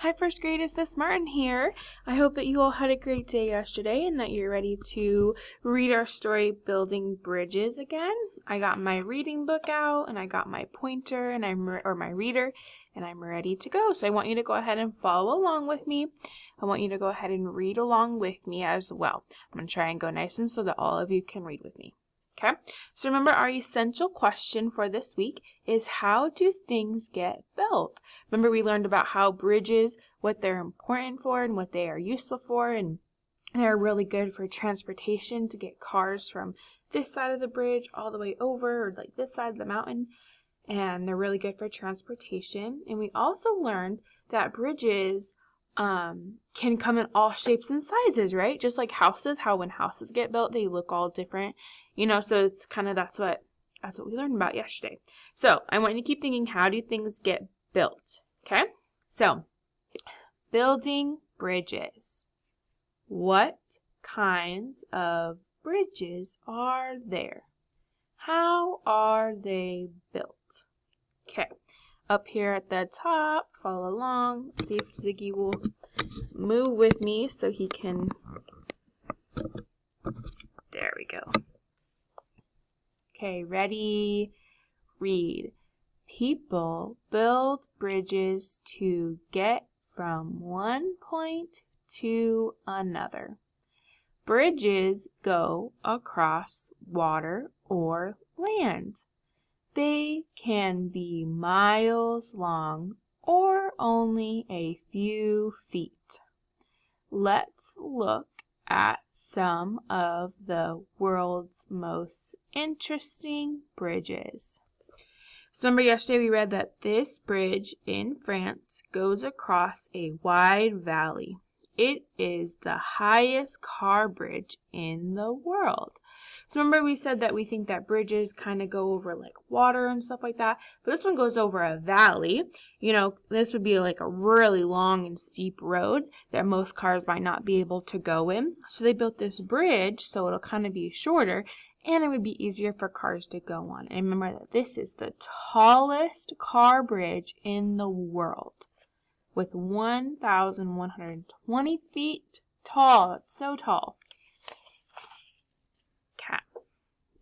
Hi, first grade, it's Miss Martin here. I hope that you all had a great day yesterday and that you're ready to read our story, Building Bridges, again. I got my reading book out and I got my pointer and my reader, and I'm ready to go. So I want you to go ahead and follow along with me. I want you to go ahead and read along with me as well. I'm going to try and go nice and so that all of you can read with me. Okay, so remember our essential question for this week is, how do things get built? Remember we learned about how bridges, what they're important for and what they are useful for, and they're really good for transportation to get cars from this side of the bridge all the way over, or like this side of the mountain, and they're really good for transportation. And we also learned that bridges can come in all shapes and sizes, right? Just like houses, how when houses get built, they look all different, so it's kind of, that's what we learned about yesterday. So I want you to keep thinking, how do things get built? Okay, so building bridges. What kinds of bridges are there? How are they built? Okay, up here at the top, follow along. See if Ziggy will move with me so he can. There we go. Okay, ready? Read. People build bridges to get from one point to another. Bridges go across water or land. They can be miles long or only a few feet. Let's look at some of the world's most interesting bridges. So remember yesterday we read that this bridge in France goes across a wide valley. It is the highest car bridge in the world. So remember we said that we think that bridges kind of go over like water and stuff like that, but this one goes over a valley. This would be like a really long and steep road that most cars might not be able to go in. So they built this bridge so it'll kind of be shorter and it would be easier for cars to go on. And remember that this is the tallest car bridge in the world, with 1,120 feet tall. It's so tall. Okay,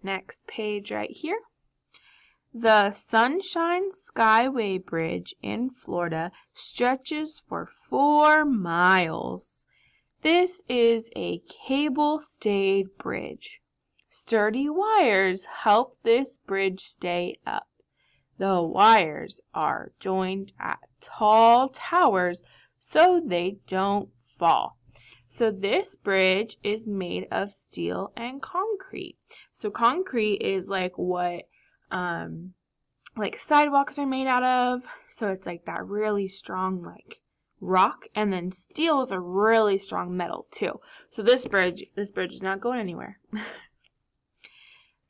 next page right here. The Sunshine Skyway Bridge in Florida stretches for 4 miles. This is a cable-stayed bridge. Sturdy wires help this bridge stay up. The wires are joined at tall towers so they don't fall. So this bridge is made of steel and concrete. So concrete is like what like sidewalks are made out of. So it's like that really strong like rock, and then steel is a really strong metal too. So this bridge is not going anywhere.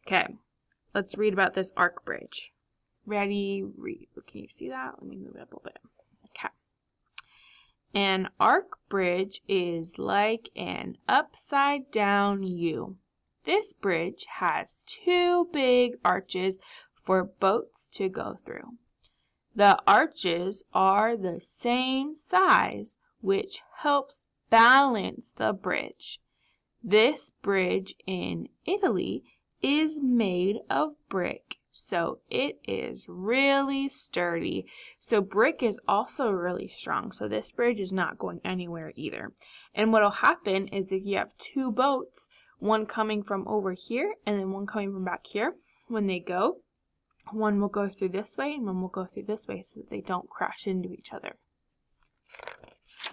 Okay, let's read about this arc bridge. Ready, read. Can you see that? Let me move it up a little bit. Okay. An arc bridge is like an upside down U. This bridge has 2 big arches for boats to go through. The arches are the same size, which helps balance the bridge. This bridge in Italy is made of brick, so it is really sturdy. So brick is also really strong, so this bridge is not going anywhere either. And what will happen is if you have 2 boats, one coming from over here and then one coming from back here, when they go, one will go through this way and one will go through this way so that they don't crash into each other.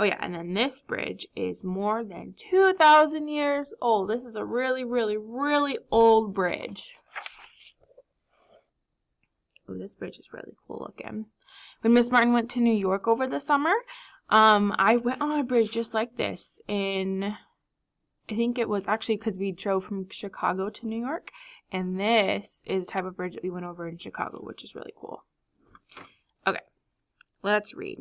Oh yeah, and then this bridge is more than 2,000 years old. This is a really, really, really old bridge. Oh, this bridge is really cool looking. When Miss Martin went to New York over the summer, I went on a bridge just like this I think it was actually because we drove from Chicago to New York, and this is the type of bridge that we went over in Chicago, which is really cool. Okay, let's read.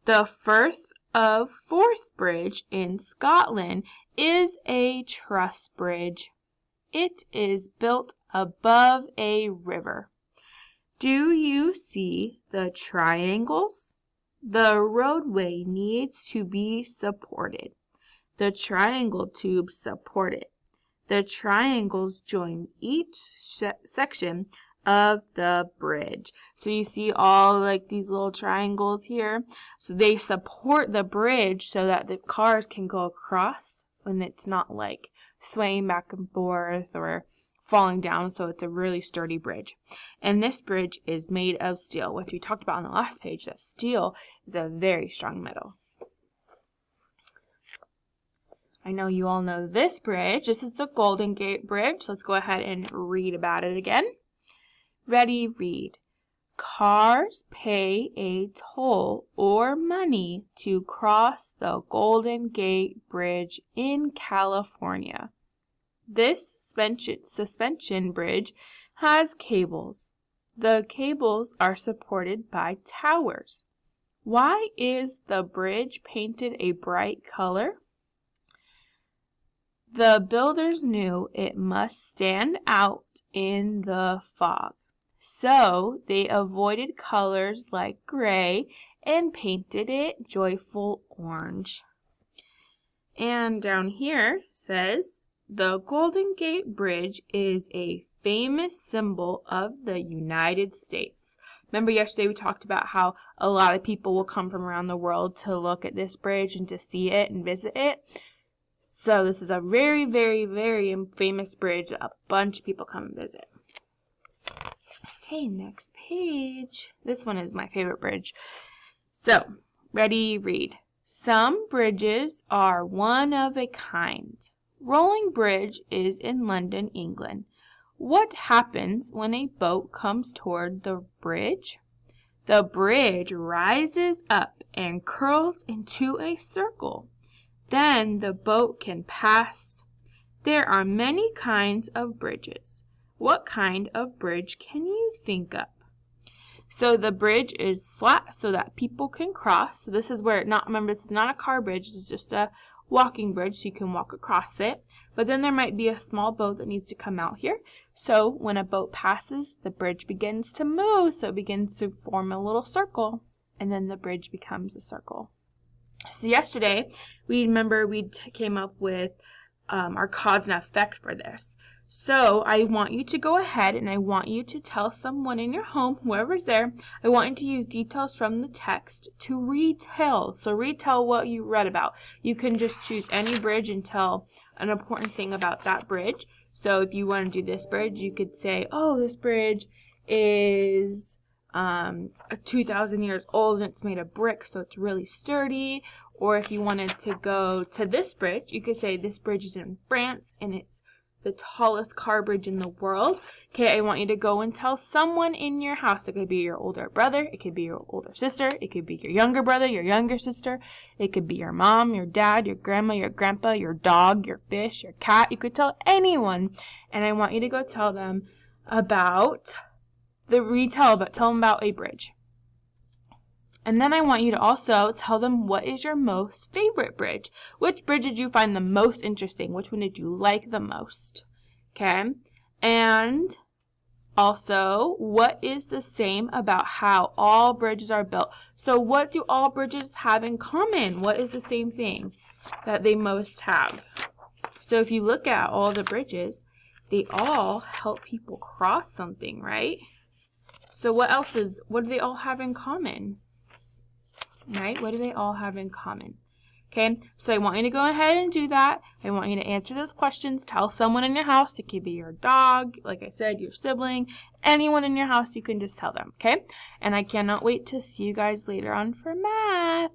The Firth of Forth Bridge in Scotland is a truss bridge. It is built above a river. Do you see the triangles? The roadway needs to be supported. The triangle tubes support it. The triangles join each section of the bridge. So you see all like these little triangles here. So they support the bridge so that the cars can go across when it's not like swaying back and forth or falling down. So it's a really sturdy bridge. And this bridge is made of steel, which we talked about on the last page, that steel is a very strong metal. I know you all know this bridge. This is the Golden Gate Bridge. Let's go ahead and read about it again. Ready, read. Cars pay a toll or money to cross the Golden Gate Bridge in California. This suspension bridge has cables. The cables are supported by towers. Why is the bridge painted a bright color? The builders knew it must stand out in the fog, so they avoided colors like gray and painted it joyful orange. And down here says, the Golden Gate Bridge is a famous symbol of the United States. Remember yesterday we talked about how a lot of people will come from around the world to look at this bridge and to see it and visit it. So this is a very, very, very famous bridge that a bunch of people come and visit. Okay, next page. This one is my favorite bridge. So, ready, read. Some bridges are one of a kind. Rolling Bridge is in London, England. What happens when a boat comes toward the bridge? The bridge rises up and curls into a circle. Then the boat can pass. There are many kinds of bridges. What kind of bridge can you think of? So the bridge is flat so that people can cross. So this is where, remember, this is not a car bridge. This is just a walking bridge so you can walk across it. But then there might be a small boat that needs to come out here. So when a boat passes, the bridge begins to move. So it begins to form a little circle. And then the bridge becomes a circle. So yesterday, we came up with our cause and effect for this. So I want you to go ahead and I want you to tell someone in your home, whoever's there, I want you to use details from the text to retell. So retell what you read about. You can just choose any bridge and tell an important thing about that bridge. So if you want to do this bridge, you could say, oh, this bridge is 2,000 years old and it's made of brick, so it's really sturdy. Or if you wanted to go to this bridge, you could say this bridge is in France and it's the tallest car bridge in the world. Okay, I want you to go and tell someone in your house. It could be your older brother, it could be your older sister, it could be your younger brother, your younger sister, it could be your mom, your dad, your grandma, your grandpa, your dog, your fish, your cat. You could tell anyone, and I want you to go tell them about tell them about a bridge. And then I want you to also tell them what is your most favorite bridge. Which bridge did you find the most interesting? Which one did you like the most? Okay. And also, what is the same about how all bridges are built? So what do all bridges have in common? What is the same thing that they most have? So if you look at all the bridges, they all help people cross something, right? So what do they all have in common? Right? What do they all have in common? Okay, so I want you to go ahead and do that. I want you to answer those questions. Tell someone in your house. It could be your dog, like I said, your sibling, anyone in your house. You can just tell them, okay? And I cannot wait to see you guys later on for math.